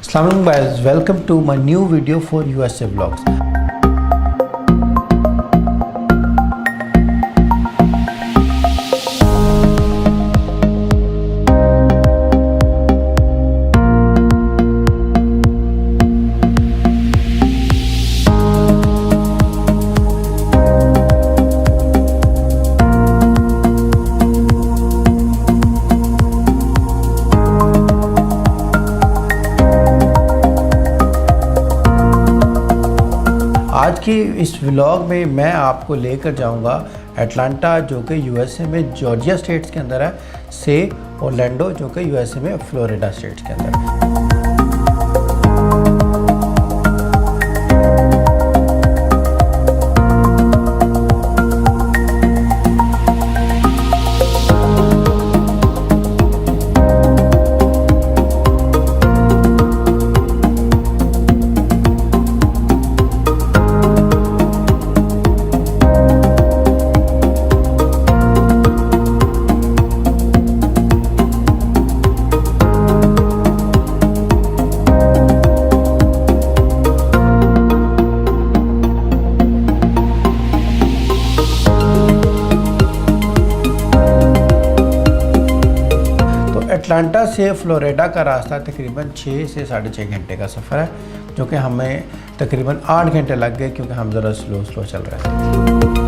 Assalamualaikum guys, welcome to my new video for USA vlogs. आज की इस vlog में मैं आपको लेकर जाऊंगा अटलांटा जो कि यूएसए में जॉर्जिया स्टेट्स के अंदर है से ओरलैंडो जो कि यूएसए में फ्लोरिडा स्टेट्स के अंदर है। अटलांटा से फ्लोरिडा का रास्ता तकरीबन 6 से 6.5 घंटे का सफ़र है, जो कि हमें तकरीबन 8 घंटे लग गए क्योंकि हम ज़रा स्लो चल रहे थे।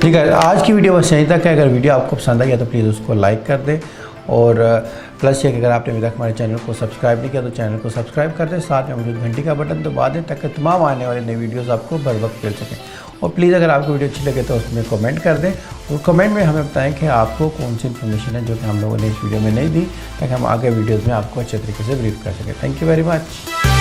ठीक है, आज की वीडियो बस यहीं तक है। अगर वीडियो आपको पसंद आई है तो प्लीज़ उसको लाइक कर दें, और प्लस ये कि अगर आपने अभी तक हमारे चैनल को सब्सक्राइब नहीं किया तो चैनल को सब्सक्राइब कर दें, साथ में मौजूद घंटी का बटन दबा दें ताकि तमाम आने वाले नई वीडियोस आपको बर वक्त मिल सकें। और प्लीज़ अगर आपको वीडियो अच्छी लगे तो उसमें कमेंट कर दें, और कमेंट में हमें बताएं कि आपको कौन सी इन्फॉर्मेशन है जो कि हम लोगों ने इस वीडियो में नहीं दी, ताकि हम आगे वीडियोज़ में आपको अच्छे तरीके से ब्रीफ कर सकें। Thank you very much.